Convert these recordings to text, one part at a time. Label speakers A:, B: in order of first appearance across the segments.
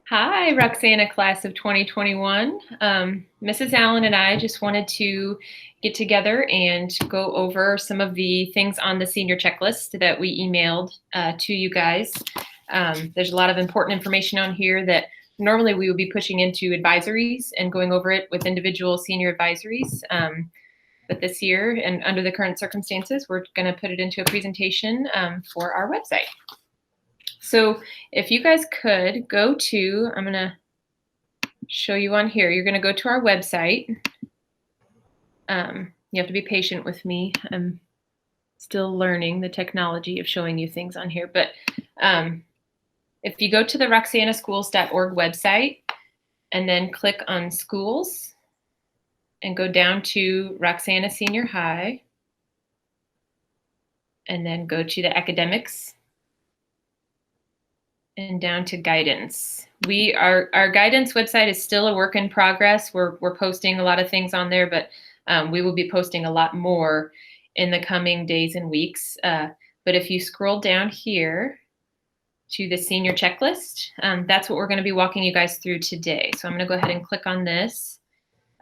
A: Hi, Roxana class of 2021. Mrs. Allen and I just wanted to get together and go over some of the things on the senior checklist that we emailed to you guys. There's a lot of important information on here that normally we would be pushing into advisories and going over it with individual senior advisories. But this year and under the current circumstances, we're going to put it into a presentation for our website. So if you guys could go to, I'm going to show you on here, you're going to go to our website. You have to be patient with me. I'm still learning the technology of showing you things on here. But if you go to the roxanaschools.org website and then click on schools and go down to Roxana Senior High and then go to the academics and down to guidance. Our guidance website is still a work in progress. We're posting a lot of things on there, but we will be posting a lot more in the coming days and weeks. But if you scroll down here to the senior checklist, that's what we're going to be walking you guys through today. So I'm going to go ahead and click on this.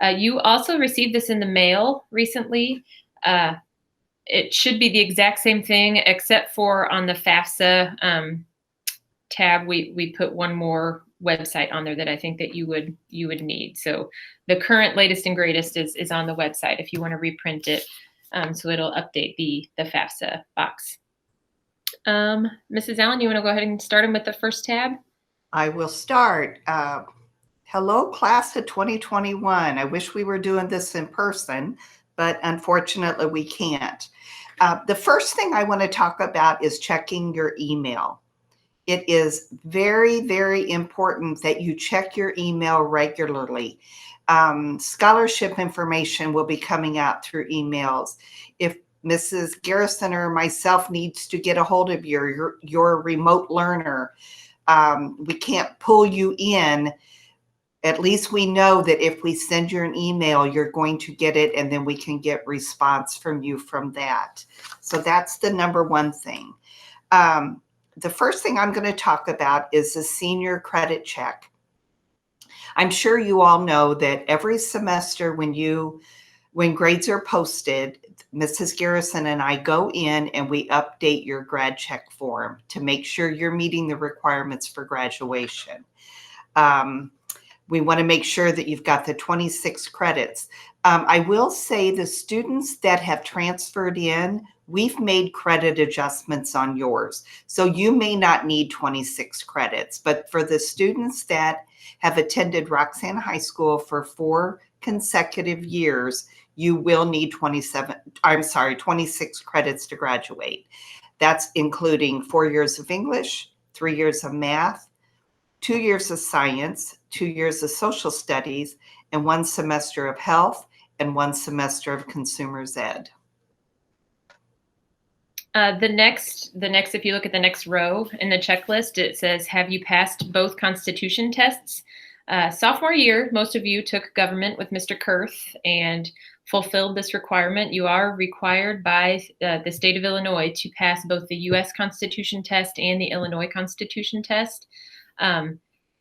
A: You also received this in the mail recently. It should be the exact same thing, except for on the FAFSA tab, we put one more website on there that I think that you would need. So the current latest and greatest is on the website if you want to reprint it. So it'll update the FAFSA box. Mrs. Allen, you want to go ahead and start them with the first tab?
B: I will start. Hello, class of 2021. I wish we were doing this in person, but unfortunately we can't. The first thing I want to talk about is checking your email. It is very, very important that you check your email regularly. Scholarship information will be coming out through emails. If Mrs. Garrison or myself needs to get a hold of your remote learner, we can't pull you in. At least we know that if we send you an email, you're going to get it, and then we can get response from you from that. So that's the number one thing. The first thing I'm going to talk about is the senior credit check. I'm sure you all know that every semester when grades are posted, Mrs. Garrison and I go in and we update your grad check form to make sure you're meeting the requirements for graduation. We want to make sure that you've got the 26 credits. I will say the students that have transferred in, we've made credit adjustments on yours. So you may not need 26 credits, but for the students that have attended Roxana High School for 4 consecutive years, you will need 26 credits to graduate. That's including 4 years of English, 3 years of math, 2 years of science, 2 years of social studies, and 1 semester of health and 1 semester of consumer's ed.
A: The next, if you look at the next row in the checklist, it says, have you passed both constitution tests? Sophomore year, most of you took government with Mr. Kurth and fulfilled this requirement. You are required by the state of Illinois to pass both the U.S. Constitution test and the Illinois Constitution test.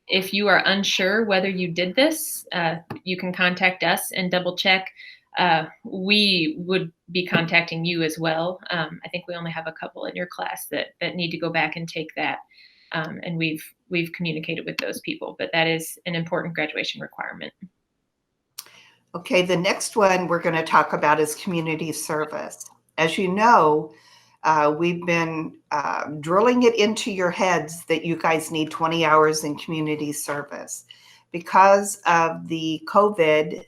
A: If you are unsure whether you did this, you can contact us and double check. We would be contacting you as well. I think we only have a couple in your class that need to go back and take that. And we've communicated with those people, but that is an important graduation requirement.
B: Okay, the next one we're going to talk about is community service. As you know, we've been drilling it into your heads that you guys need 20 hours in community service. Because of the COVID,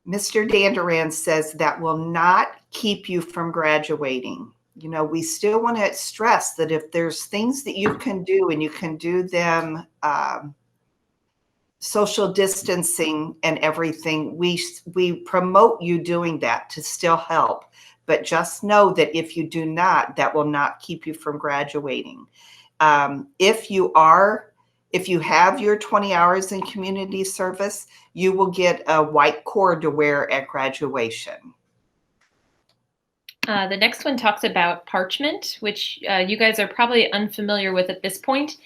B: Mr. Danduran says that will not keep you from graduating. You know, we still want to stress that if there's things that you can do and you can do them social distancing and everything, we promote you doing that to still help. But just know that if you do not, that will not keep you from graduating. If you have your 20 hours in community service, you will get a white cord to wear at graduation.
A: The next one talks about Parchment, which you guys are probably unfamiliar with at this point.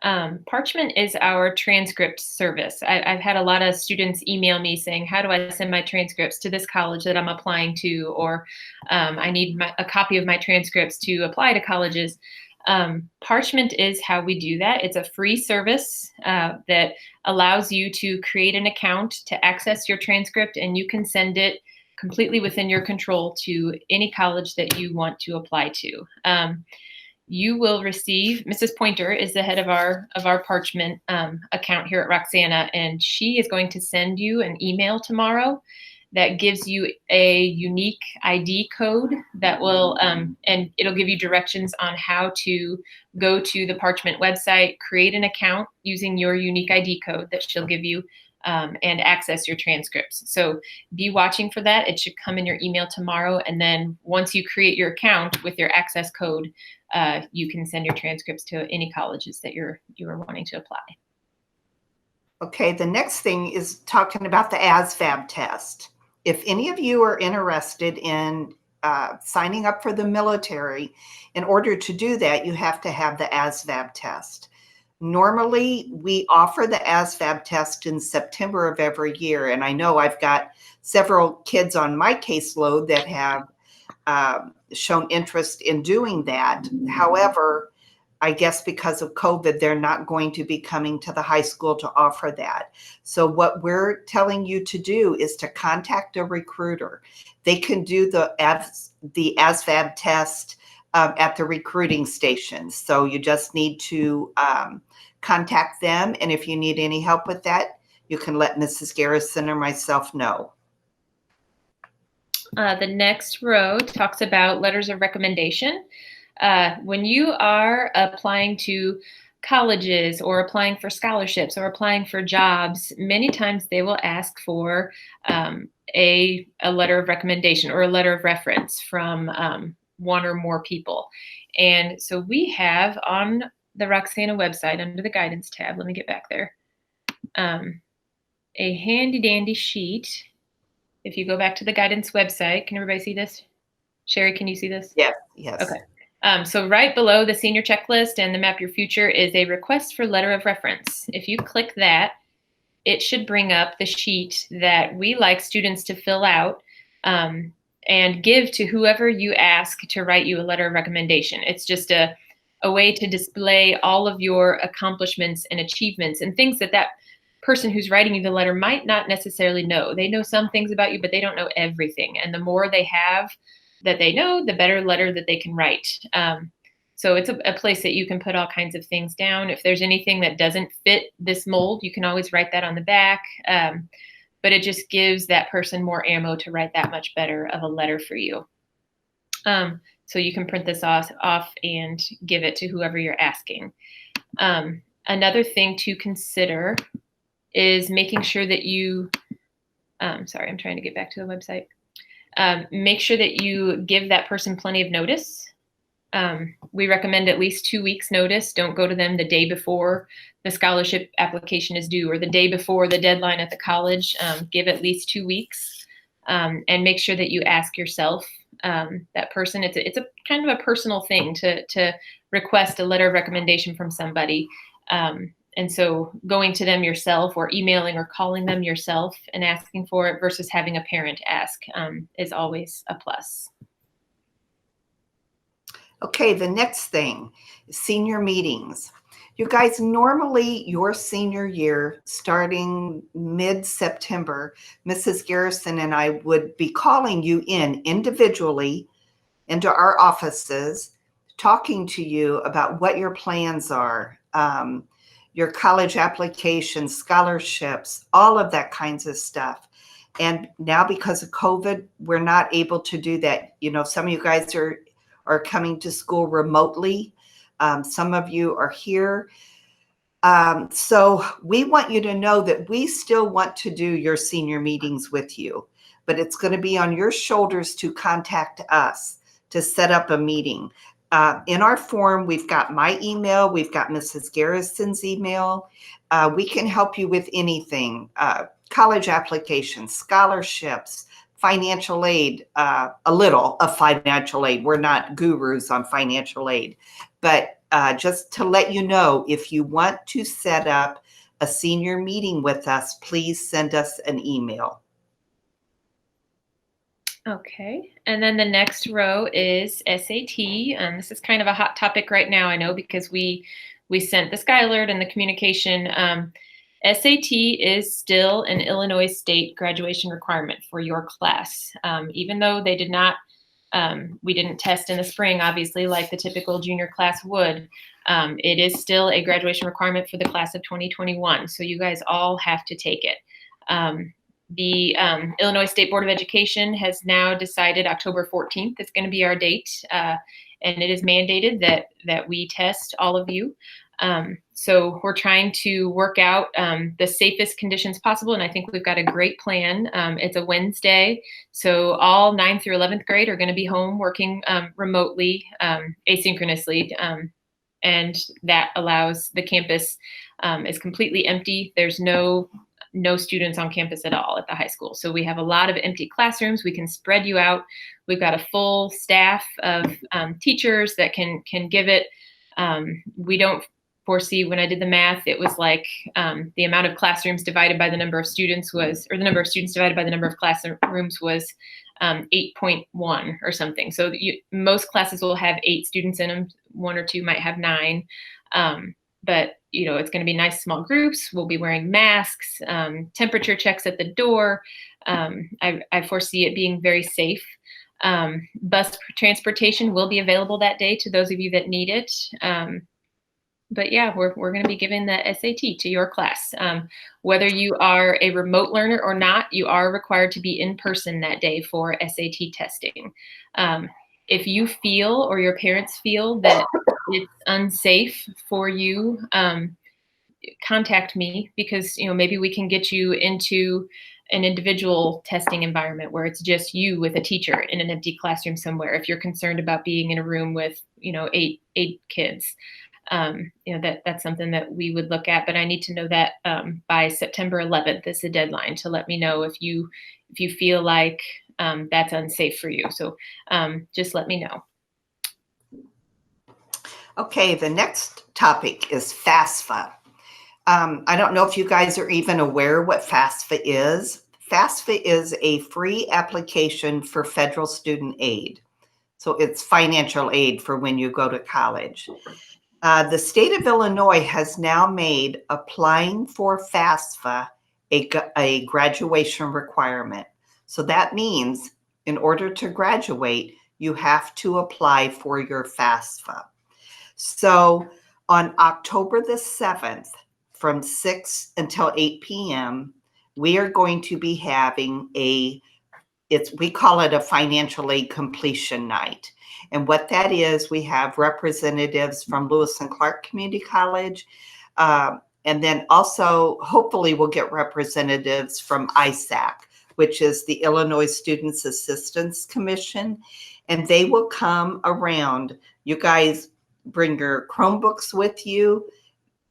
A: Parchment is our transcript service. I've had a lot of students email me saying, how do I send my transcripts to this college that I'm applying to? Or I need a copy of my transcripts to apply to colleges. Parchment is how we do that. It's a free service that allows you to create an account to access your transcript, and you can send it completely within your control to any college that you want to apply to. You will receive, Mrs. Pointer is the head of our Parchment account here at Roxana, and she is going to send you an email tomorrow that gives you a unique ID code that will, and it'll give you directions on how to go to the Parchment website, create an account using your unique ID code that she'll give you, and access your transcripts. So be watching for that. It should come in your email tomorrow. And then once you create your account with your access code, you can send your transcripts to any colleges that you are wanting to apply.
B: Okay, the next thing is talking about the ASVAB test. If any of you are interested in signing up for the military, in order to do that, you have to have the ASVAB test. Normally, we offer the ASVAB test in September of every year, and I know I've got several kids on my caseload that have shown interest in doing that. However, I guess because of COVID, they're not going to be coming to the high school to offer that. So what we're telling you to do is to contact a recruiter. They can do the ASVAB test at the recruiting station. So you just need to contact them. And if you need any help with that, you can let Mrs. Garrison or myself know.
A: The next row talks about letters of recommendation. When you are applying to colleges or applying for scholarships or applying for jobs, many times they will ask for a letter of recommendation or a letter of reference from one or more people. And so we have on the Roxana website under the guidance tab, let me get back there, a handy dandy sheet. If you go back to the guidance website, can everybody see this? Sherry, can you see this?
B: Yes. Yes.
A: Okay. So right below the senior checklist and the Map Your Future is a request for letter of reference. If you click that, it should bring up the sheet that we like students to fill out and give to whoever you ask to write you a letter of recommendation. It's just a way to display all of your accomplishments and achievements and things that person who's writing you the letter might not necessarily know. They know some things about you, but they don't know everything. And the more they have that they know, the better letter that they can write. So it's a place that you can put all kinds of things down. If there's anything that doesn't fit this mold, you can always write that on the back. But it just gives that person more ammo to write that much better of a letter for you. So you can print this off and give it to whoever you're asking. Another thing to consider is making sure that you, sorry, I'm trying to get back to the website. Make sure that you give that person plenty of notice. We recommend at least 2 weeks notice. Don't go to them the day before the scholarship application is due or the day before the deadline at the college. Give at least 2 weeks and make sure that you ask yourself, that person, it's a kind of a personal thing to request a letter of recommendation from somebody. And so going to them yourself or emailing or calling them yourself and asking for it versus having a parent ask is always a plus.
B: Okay, the next thing, senior meetings. You guys, normally your senior year, starting mid-September, Mrs. Garrison and I would be calling you in individually into our offices, talking to you about what your plans are, your college applications, scholarships, all of that kinds of stuff. And now because of COVID, we're not able to do that. You know, some of you guys are coming to school remotely. Some of you are here. So we want you to know that we still want to do your senior meetings with you, but it's going to be on your shoulders to contact us to set up a meeting. In our form, we've got my email, we've got Mrs. Garrison's email. We can help you with anything, college applications, scholarships, financial aid, a little of financial aid. We're not gurus on financial aid, but just to let you know, if you want to set up a senior meeting with us, please send us an email.
A: Okay, and then the next row is SAT. This is kind of a hot topic right now, I know, because we sent the Sky Alert and the communication. SAT is still an Illinois state graduation requirement for your class, even though they did not. We didn't test in the spring, obviously, like the typical junior class would. It is still a graduation requirement for the class of 2021, so you guys all have to take it. The Illinois State Board of Education has now decided October 14th is going to be our date, and it is mandated that we test all of you. So we're trying to work out the safest conditions possible, and I think we've got a great plan. It's a Wednesday, so all 9th through 11th grade are going to be home working remotely, asynchronously, and that allows the campus is completely empty. There's no students on campus at all at the high school. So we have a lot of empty classrooms. We can spread you out. We've got a full staff of teachers that can give it. We don't foresee, when I did the math, it was like the amount of classrooms divided by the number of students was, or the number of students divided by the number of classrooms was 8.1 or something. So most classes will have 8 students in them. 1 or 2 might have 9. But it's going to be nice small groups. We'll be wearing masks, temperature checks at the door. I foresee it being very safe. Bus transportation will be available that day to those of you that need it. But yeah, we're going to be giving the SAT to your class. Whether you are a remote learner or not, you are required to be in person that day for SAT testing. If you feel, or your parents feel, that it's unsafe for you, contact me, because maybe we can get you into an individual testing environment where it's just you with a teacher in an empty classroom somewhere. If you're concerned about being in a room with 8 kids, that's something that we would look at. But I need to know that by September 11th is the deadline to let me know if you feel like that's unsafe for you. So just let me know.
B: Okay, the next topic is FAFSA. I don't know if you guys are even aware what FAFSA is. FAFSA is a free application for federal student aid. So it's financial aid for when you go to college. The state of Illinois has now made applying for FAFSA a graduation requirement. So that means in order to graduate, you have to apply for your FAFSA. So on October the 7th, from 6 until 8 p.m., we are going to be having we call it a financial aid completion night. And what that is, we have representatives from Lewis and Clark Community College, and then also, hopefully, we'll get representatives from ISAC, which is the Illinois Students Assistance Commission, and they will come around. You guys bring your Chromebooks with you.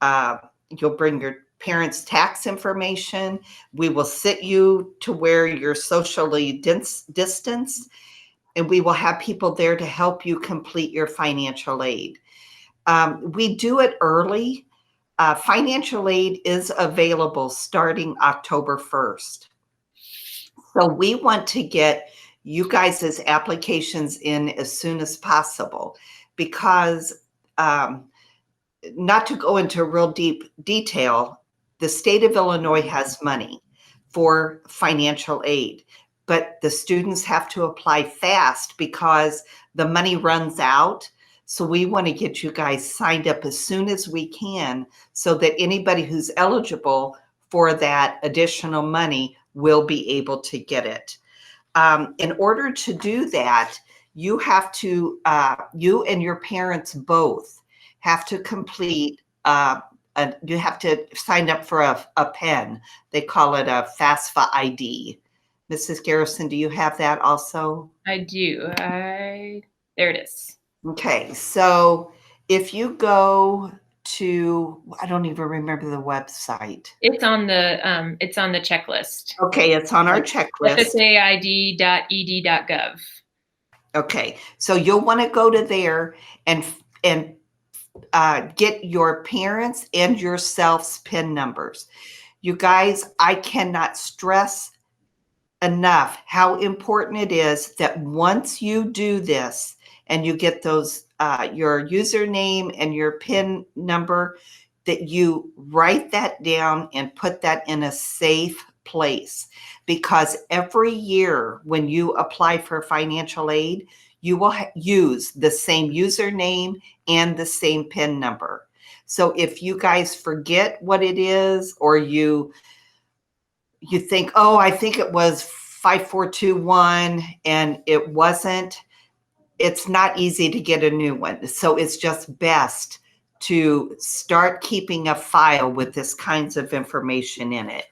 B: You'll bring your parents' tax information. We will sit you to where you're socially distanced, and we will have people there to help you complete your financial aid. We do it early. Financial aid is available starting October 1st. So we want to get you guys' applications in as soon as possible, because not to go into real deep detail, the state of Illinois has money for financial aid, but the students have to apply fast because the money runs out. So we want to get you guys signed up as soon as we can, so that anybody who's eligible for that additional money will be able to get it. In order to do that, you have to, you and your parents both have to complete, you have to sign up for a pen. They call it a FAFSA ID. Mrs. Garrison, do you have that also?
A: I do. There it is.
B: Okay, so if you go to, I don't even remember the website.
A: It's on the checklist.
B: Okay, it's on our checklist.
A: fsaid.ed.gov.
B: Okay, so you'll want to go to there and get your parents' and yourself's PIN numbers. You guys, I cannot stress enough how important it is that once you do this and you get those your username and your PIN number, that you write that down and put that in a safe place, because every year when you apply for financial aid, you will use the same username and the same PIN number. So if you guys forget what it is, or you think, oh, I think it was 5421 and it wasn't, it's not easy to get a new one. So it's just best to start keeping a file with this kinds of information in it.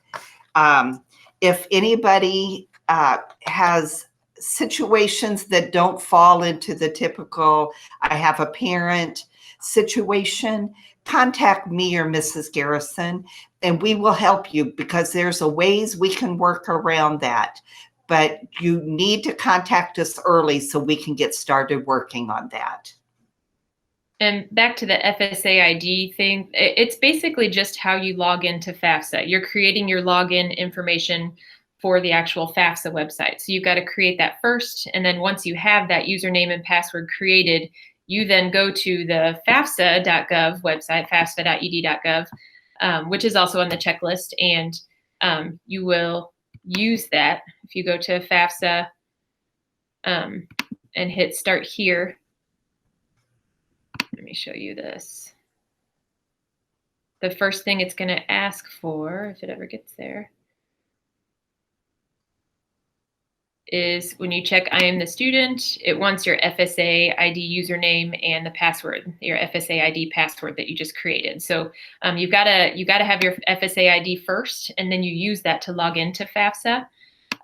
B: If anybody has situations that don't fall into the typical I have a parent situation, contact me or Mrs. Garrison, and we will help you, because there's a ways we can work around that. But you need to contact us early so we can get started working on that.
A: And back to the FSA ID thing, it's basically just how you log into FAFSA. You're creating your login information for the actual FAFSA website. So you've got to create that first. And then once you have that username and password created, you then go to the FAFSA.gov website, fafsa.ed.gov, which is also on the checklist. And you will use that. If you go to FAFSA and hit start here, let me show you this. The first thing it's going to ask for, if it ever gets there, is when you check I am the student, it wants your FSA ID username and the password, your FSA ID password that you just created. So you've got to have your FSA ID first, and then you use that to log into FAFSA.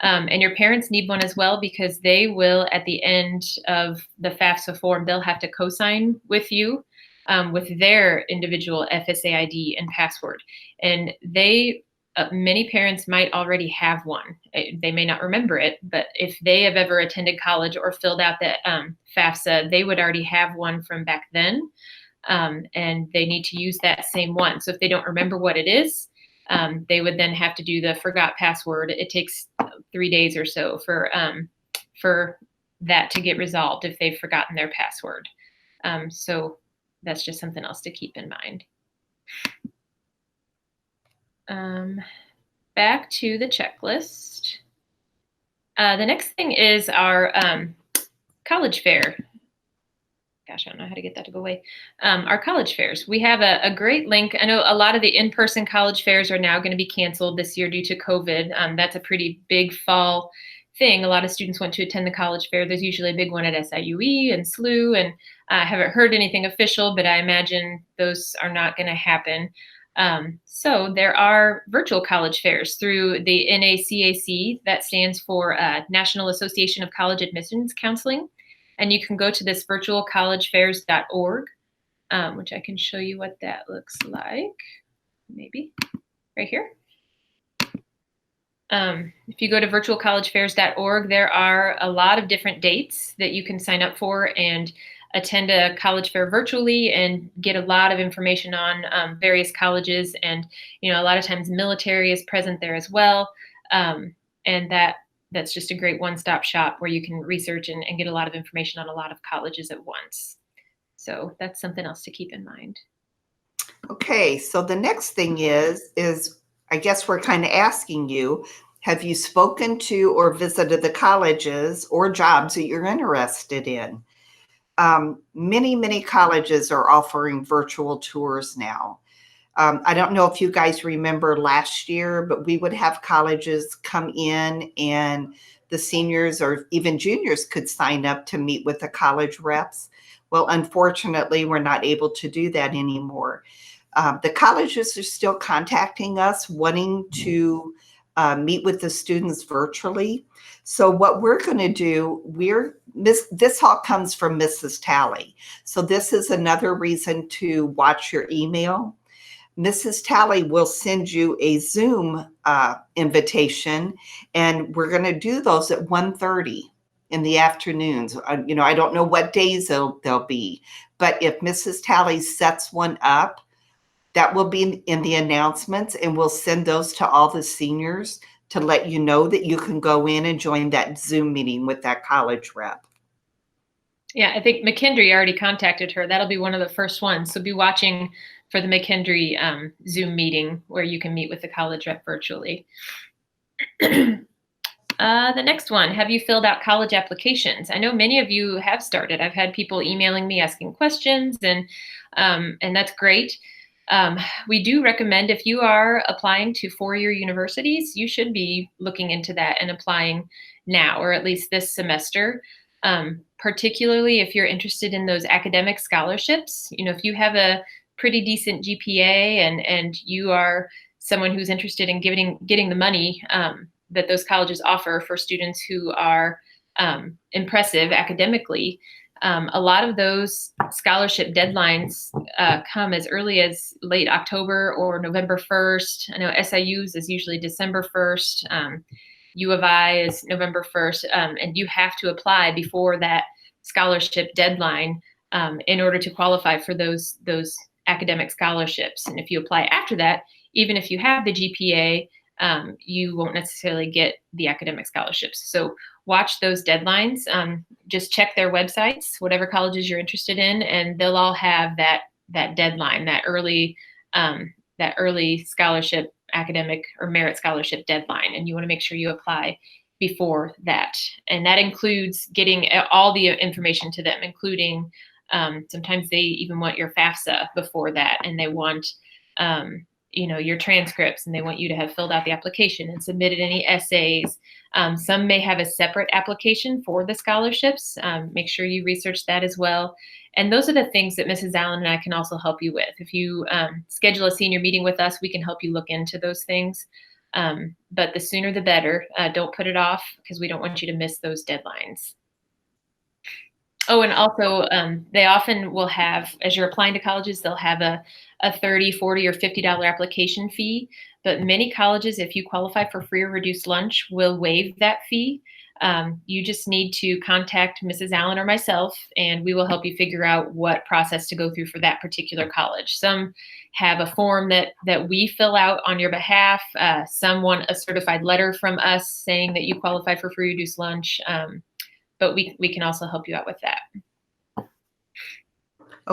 A: And your parents need one as well, because they will, at the end of the FAFSA form, they'll have to co-sign with you with their individual FSA ID and password. And many parents might already have one. They may not remember it, but if they have ever attended college or filled out the FAFSA, they would already have one from back then, and they need to use that same one. So if they don't remember what it is, they would then have to do the forgot password. It takes 3 days or so for that to get resolved if they've forgotten their password. So that's just something else to keep in mind. Back to the checklist. The next thing is our college fair. Gosh, I don't know how to get that to go away. Our college fairs. We have a great link. I know a lot of the in-person college fairs are now going to be canceled this year due to COVID. That's a pretty big fall thing. A lot of students want to attend the college fair. There's usually a big one at SIUE and SLU, and I haven't heard anything official, but I imagine those are not going to happen. So there are virtual college fairs through the NACAC. That stands for National Association of College Admissions Counseling. And you can go to this virtualcollegefairs.org, which I can show you what that looks like. Maybe right here. If you go to virtualcollegefairs.org, there are a lot of different dates that you can sign up for and attend a college fair virtually and get a lot of information on various colleges. And, a lot of times military is present there as well. And that's just a great one-stop shop where you can research and get a lot of information on a lot of colleges at once. So that's something else to keep in mind.
B: Okay, so the next thing is I guess we're kind of asking you, have you spoken to or visited the colleges or jobs that you're interested in? Many colleges are offering virtual tours now. I don't know if you guys remember last year, but we would have colleges come in and the seniors or even juniors could sign up to meet with the college reps. Well, unfortunately, we're not able to do that anymore. The colleges are still contacting us, wanting to meet with the students virtually. So what we're going to do, this all comes from Mrs. Talley. So this is another reason to watch your email. Mrs. Talley will send you a Zoom invitation, and we're going to do those at 1:30 in the afternoons. I don't know what days they'll be, but if Mrs. Talley sets one up, that will be in the announcements, and we'll send those to all the seniors to let you know that you can go in and join that Zoom meeting with that college rep.
A: Yeah, I think McKendree already contacted her. That'll be one of the first ones. So be watching for the McKendree Zoom meeting where you can meet with the college rep virtually. The next one, have you filled out college applications? I know many of you have started. I've had people emailing me asking questions, and that's great. We do recommend, if you are applying to four-year universities, you should be looking into that and applying now, or at least this semester. Particularly if you're interested in those academic scholarships. If you have a pretty decent GPA and you are someone who's interested in getting the money that those colleges offer for students who are impressive academically, a lot of those scholarship deadlines come as early as late October or November 1st. I know SIU's is usually December 1st. U of I is November 1st, and you have to apply before that scholarship deadline in order to qualify for those academic scholarships. And if you apply after that, even if you have the GPA, you won't necessarily get the academic scholarships. So watch those deadlines. Just check their websites, whatever colleges you're interested in, and they'll all have that deadline, that early scholarship, academic or merit scholarship deadline, and you want to make sure you apply before that. And that includes getting all the information to them, including sometimes they even want your FAFSA before that, and they want your transcripts, and they want you to have filled out the application and submitted any essays. Some may have a separate application for the scholarships. Make sure you research that as well. And those are the things that Mrs. Allen and I can also help you with. If you schedule a senior meeting with us, we can help you look into those things. But the sooner the better. Don't put it off, because we don't want you to miss those deadlines. Oh, and also they often will have, as you're applying to colleges, they'll have a $30, $40, or $50 application fee. But many colleges, if you qualify for free or reduced lunch, will waive that fee. You just need to contact Mrs. Allen or myself, and we will help you figure out what process to go through for that particular college. Some have a form that we fill out on your behalf. Some want a certified letter from us saying that you qualify for free or reduced lunch. But we can also help you out with that.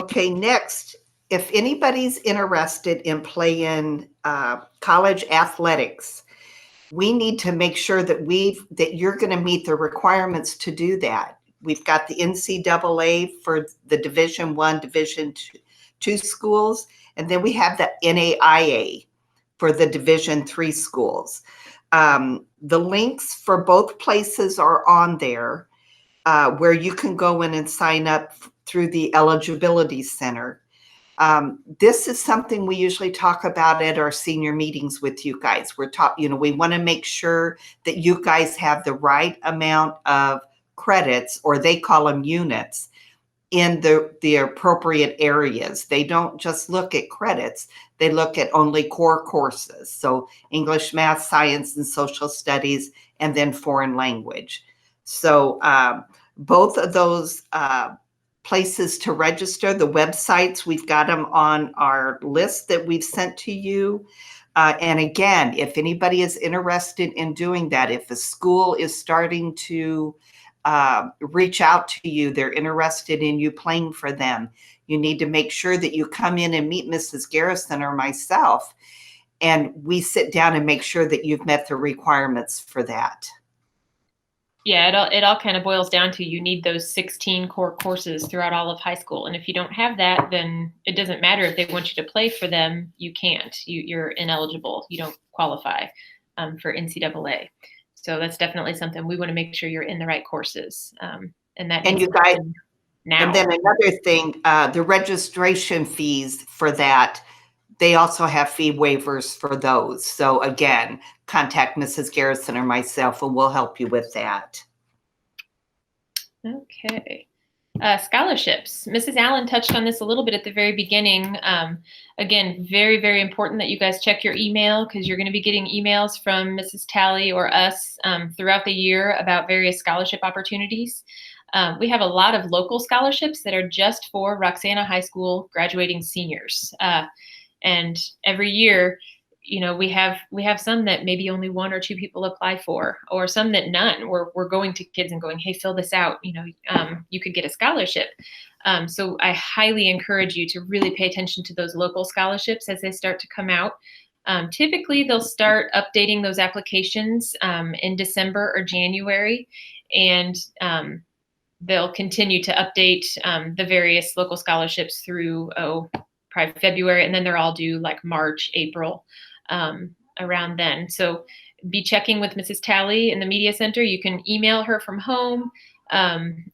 B: Okay, next, if anybody's interested in playing college athletics, we need to make sure that you're going to meet the requirements to do that. We've got the NCAA for the Division I, Division II schools, and then we have the NAIA for the Division III schools. The links for both places are on there, where you can go in and sign up through the eligibility center. This is something we usually talk about at our senior meetings with you guys. We want to make sure that you guys have the right amount of credits, or they call them units, in the appropriate areas. They don't just look at credits. They look at only core courses. So English, math, science, and social studies, and then foreign language. So both of those places to register, the websites, we've got them on our list that we've sent to you. And again, if anybody is interested in doing that, if a school is starting to reach out to you, they're interested in you playing for them, you need to make sure that you come in and meet Mrs. Garrison or myself, and we sit down and make sure that you've met the requirements for that.
A: Yeah, it all kind of boils down to, you need those 16 core courses throughout all of high school. And if you don't have that, then it doesn't matter if they want you to play for them. You can't. You're ineligible. You don't qualify for NCAA. So that's definitely something we want to make sure you're in the right courses. And
B: you guys,
A: now.
B: And then another thing, the registration fees for that, they also have fee waivers for those. So again, contact Mrs. Garrison or myself and we'll help you with that.
A: Okay. Scholarships. Mrs. Allen touched on this a little bit at the very beginning. Again, very, very important that you guys check your email, because you're going to be getting emails from Mrs. Talley or us throughout the year about various scholarship opportunities. We have a lot of local scholarships that are just for Roxana High School graduating seniors. And every year, you know, we have some that maybe only 1 or 2 people apply for, or some that none. We're going to kids and going, hey, fill this out. You know, you could get a scholarship. So I highly encourage you to really pay attention to those local scholarships as they start to come out. Typically, they'll start updating those applications in December or January, and they'll continue to update the various local scholarships through probably February, and then they're all due like March, April, around then. So be checking with Mrs. Talley in the Media Center. You can email her from home,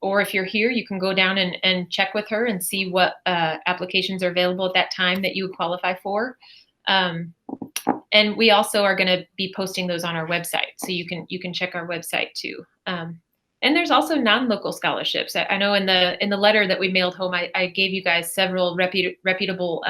A: or if you're here, you can go down and check with her and see what applications are available at that time that you would qualify for. And we also are going to be posting those on our website, so you can check our website too. And there's also non-local scholarships. I know in the letter that we mailed home, I gave you guys several reputable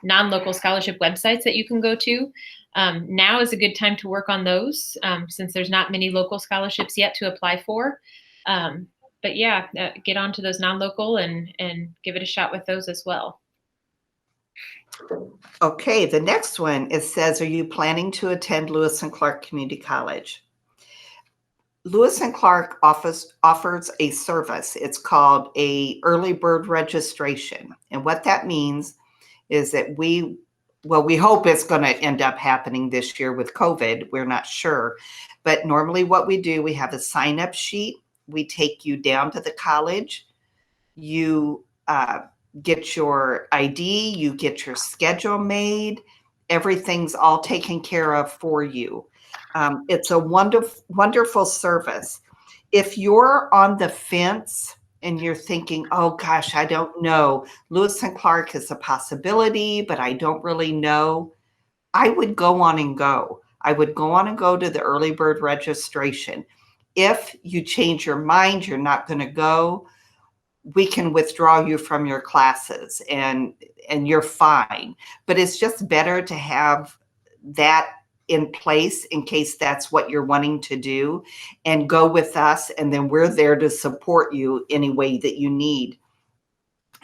A: non-local scholarship websites that you can go to. Now is a good time to work on those, since there's not many local scholarships yet to apply for. But yeah, get onto those non-local and give it a shot with those as well.
B: Okay, the next one, it says, are you planning to attend Lewis and Clark Community College? Lewis and Clark offers a service. It's called a early bird registration. And what that means is that we hope it's going to end up happening this year with COVID. We're not sure. But normally what we do, we have a sign-up sheet. We take you down to the college. You get your ID. You get your schedule made. Everything's all taken care of for you. It's a wonderful service. If you're on the fence and you're thinking, oh gosh, I don't know, Lewis and Clark is a possibility, but I don't really know, I would go on and go. I would go on and go to the early bird registration. If you change your mind, you're not going to go, we can withdraw you from your classes and you're fine. But it's just better to have that in place in case that's what you're wanting to do, and go with us, and then we're there to support you any way that you need.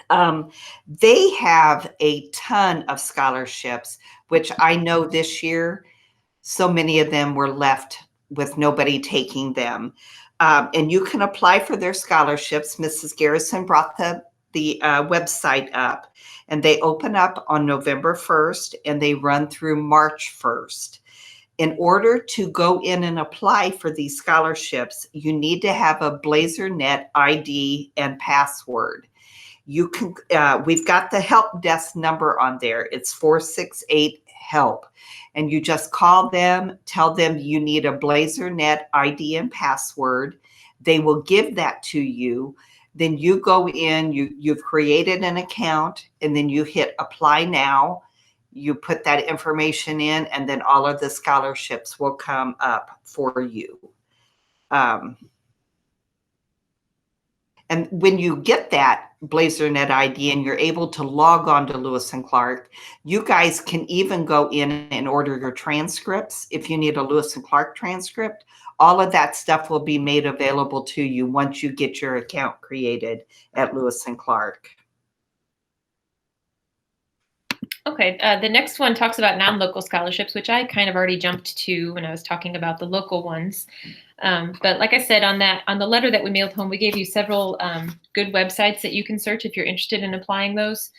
B: They have a ton of scholarships, which I know this year, so many of them were left with nobody taking them. And you can apply for their scholarships. Mrs. Garrison brought the website up, and they open up on November 1st and they run through March 1st. In order to go in and apply for these scholarships, you need to have a BlazerNet ID and password. You can, we've got the help desk number on there. It's 468-HELP. And you just call them, tell them you need a BlazerNet ID and password. They will give that to you. Then you go in, you've created an account, and then you hit apply now. You put that information in, and then all of the scholarships will come up for you. And when you get that BlazerNet ID and you're able to log on to Lewis and Clark, you guys can even go in and order your transcripts. If you need a Lewis and Clark transcript, all of that stuff will be made available to you once you get your account created at Lewis and Clark.
A: Okay, the next one talks about non-local scholarships, which I kind of already jumped to when I was talking about the local ones. But like I said, on the letter that we mailed home, we gave you several good websites that you can search if you're interested in applying those.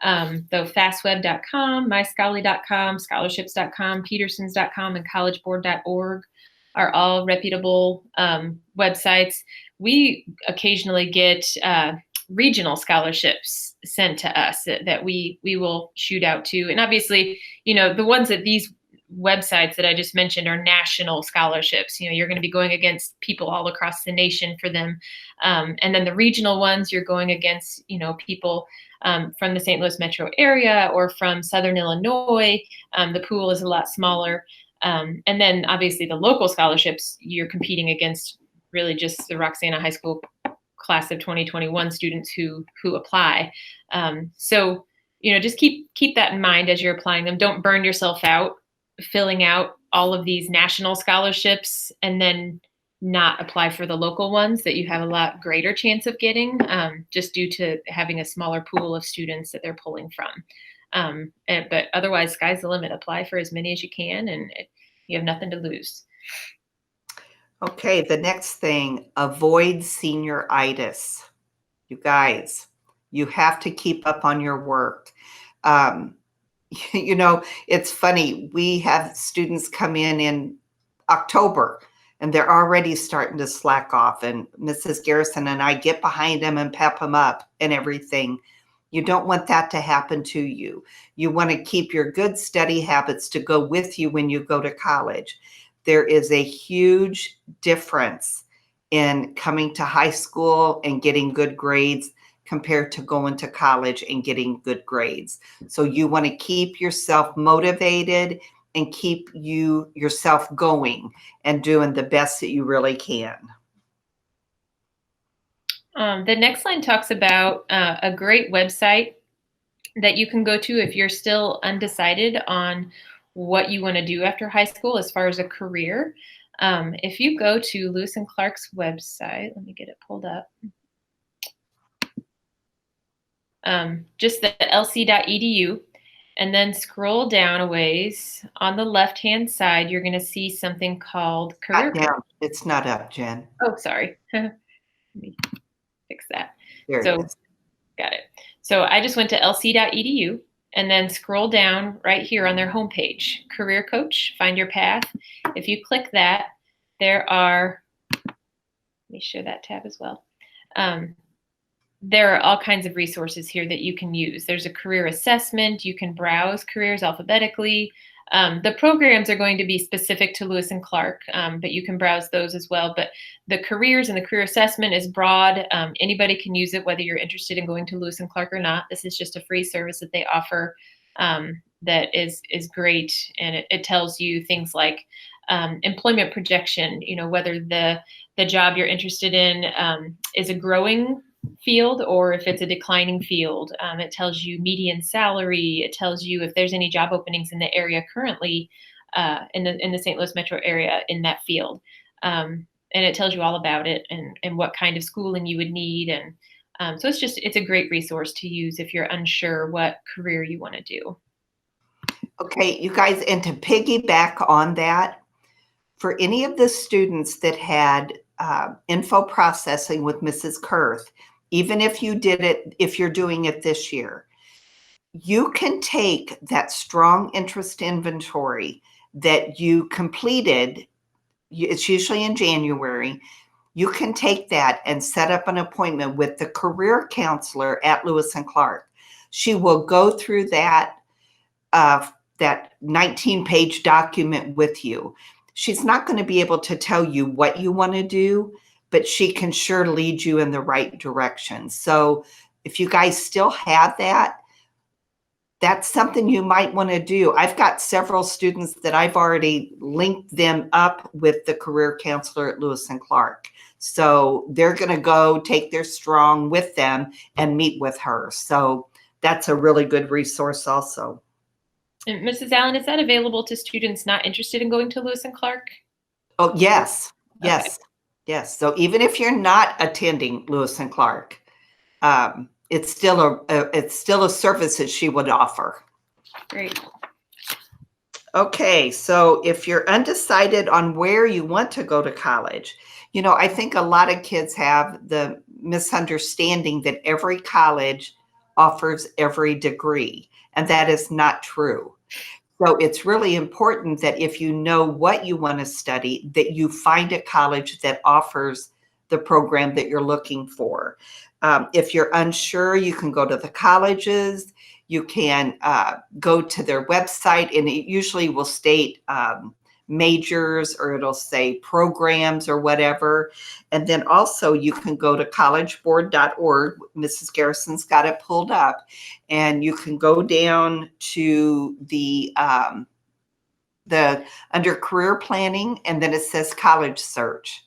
A: Though fastweb.com, myscholarly.com, scholarships.com, petersons.com, and collegeboard.org are all reputable websites. We occasionally get regional scholarships sent to us that we will shoot out to. And obviously, you know, the ones that these websites that I just mentioned are national scholarships. You're going to be going against people all across the nation for them. And then the regional ones, you're going against, people from the St. Louis metro area or from Southern Illinois. The pool is a lot smaller. And then obviously the local scholarships, you're competing against really just the Roxana High School class of 2021 students who apply. So just keep that in mind as you're applying them. Don't burn yourself out filling out all of these national scholarships and then not apply for the local ones that you have a lot greater chance of getting, just due to having a smaller pool of students that they're pulling from. But otherwise, sky's the limit. Apply for as many as you can, and you have nothing to lose.
B: Okay, the next thing, avoid senioritis. You guys, you have to keep up on your work. It's funny. We have students come in October, and they're already starting to slack off. And Mrs. Garrison and I get behind them and pep them up and everything. You don't want that to happen to you. You want to keep your good study habits to go with you when you go to college. There is a huge difference in coming to high school and getting good grades compared to going to college and getting good grades. So you want to keep yourself motivated and keep yourself going and doing the best that you really can.
A: The next line talks about a great website that you can go to if you're still undecided on what you want to do after high school as far as a career. If you go to Lewis and Clark's website, let me get it pulled up. Just the lc.edu, and then scroll down a ways. On the left-hand side, you're going to see something called career.
B: It's not up, Jen.
A: Oh, sorry. Let me fix that.
B: There it is.
A: Got it. So I just went to lc.edu and then scroll down right here on their homepage, Career Coach, Find Your Path. If you click that, there are, let me show that tab as well. There are all kinds of resources here that you can use. There's a career assessment. You can browse careers alphabetically. The programs are going to be specific to Lewis and Clark, but you can browse those as well. But the careers and the career assessment is broad. Anybody can use it, whether you're interested in going to Lewis and Clark or not. This is just a free service that they offer that is great. And it tells you things like employment projection, whether the job you're interested in is a growing field or if it's a declining field. It tells you median salary. It tells you if there's any job openings in the area currently in the St. Louis metro area in that field. And it tells you all about it and what kind of schooling you would need. And so it's a great resource to use if you're unsure what career you want to do.
B: Okay, you guys, and to piggyback on that, for any of the students that had info processing with Mrs. Kurth, even if you did it, if you're doing it this year, you can take that strong interest inventory that you completed. It's usually in January. You can take that and set up an appointment with the career counselor at Lewis and Clark. She will go through that 19-page document with you. She's not going to be able to tell you what you want to do, but she can sure lead you in the right direction. So if you guys still have that, that's something you might want to do. I've got several students that I've already linked them up with the career counselor at Lewis and Clark. So they're going to go take their strong with them and meet with her. So that's a really good resource also.
A: And Mrs. Allen, is that available to students not interested in going to Lewis and Clark?
B: Oh, yes. Yes.
A: Okay.
B: Yes. So even if you're not attending Lewis and Clark, it's still a service that she would offer.
A: Great.
B: Okay. So if you're undecided on where you want to go to college, I think a lot of kids have the misunderstanding that every college offers every degree, and that is not true. So it's really important that if you know what you want to study, that you find a college that offers the program that you're looking for. If you're unsure, you can go to the colleges. You can go to their website, and it usually will state majors, or it'll say programs or whatever. And then also you can go to collegeboard.org. Mrs. Garrison's got it pulled up, and you can go down to the under career planning, and then it says college search.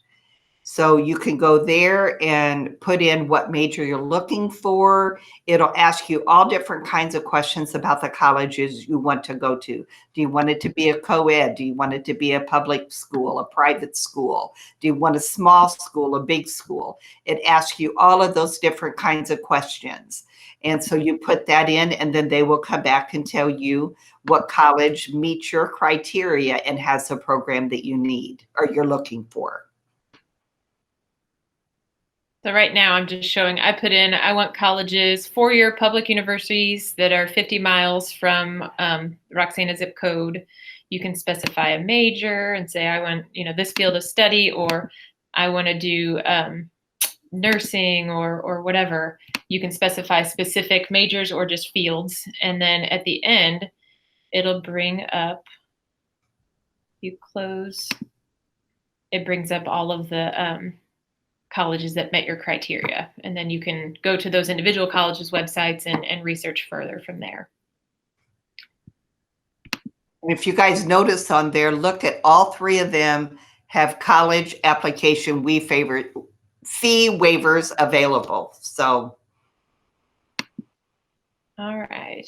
B: So you can go there and put in what major you're looking for. It'll ask you all different kinds of questions about the colleges you want to go to. Do you want it to be a co-ed? Do you want it to be a public school, a private school? Do you want a small school, a big school? It asks you all of those different kinds of questions. And so you put that in, and then they will come back and tell you what college meets your criteria and has a program that you need or you're looking for.
A: So right now I'm just showing, I put in, I want colleges, 4-year public universities that are 50 miles from Roxana zip code. You can specify a major and say, I want, this field of study, or I want to do nursing or whatever. You can specify specific majors or just fields. And then at the end, it'll bring up, you close, it brings up all of the colleges that met your criteria. And then you can go to those individual colleges' websites and research further from there.
B: If you guys notice on there, look at all 3 of them have college application fee waivers available. So. All
A: right.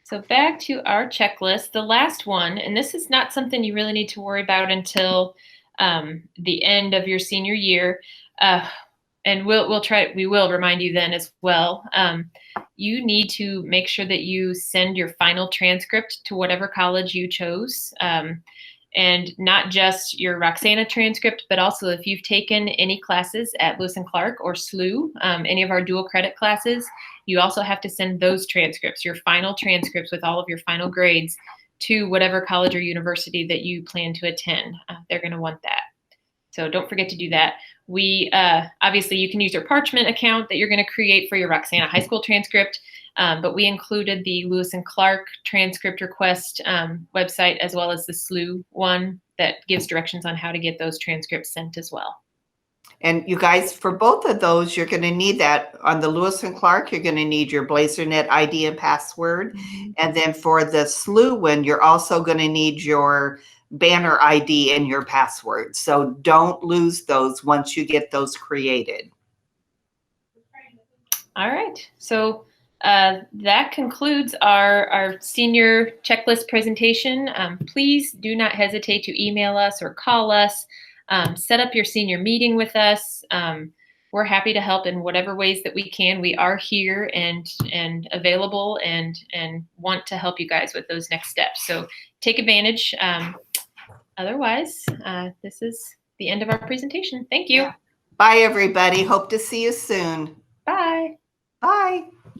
A: So back to our checklist, the last one, and this is not something you really need to worry about until the end of your senior year. And we will remind you then as well. You need to make sure that you send your final transcript to whatever college you chose. And not just your Roxana transcript, but also if you've taken any classes at Lewis and Clark or SLU, any of our dual credit classes, you also have to send those transcripts, your final transcripts with all of your final grades, to whatever college or university that you plan to attend. They're going to want that. So don't forget to do that. We obviously, you can use your Parchment account that you're going to create for your Roxana High School transcript, but we included the Lewis and Clark transcript request website, as well as the SLU one that gives directions on how to get those transcripts sent as well.
B: And you guys, for both of those, you're going to need that. On the Lewis and Clark, you're going to need your BlazerNet ID and password. Mm-hmm. And then for the SLU one, you're also going to need your banner ID and your password. So don't lose those once you get those created.
A: All right. So that concludes our senior checklist presentation. Please do not hesitate to email us or call us. Set up your senior meeting with us. We're happy to help in whatever ways that we can. We are here and available and want to help you guys with those next steps. So take advantage. Otherwise, this is the end of our presentation. Thank you.
B: Bye, everybody. Hope to see you soon.
A: Bye.
B: Bye.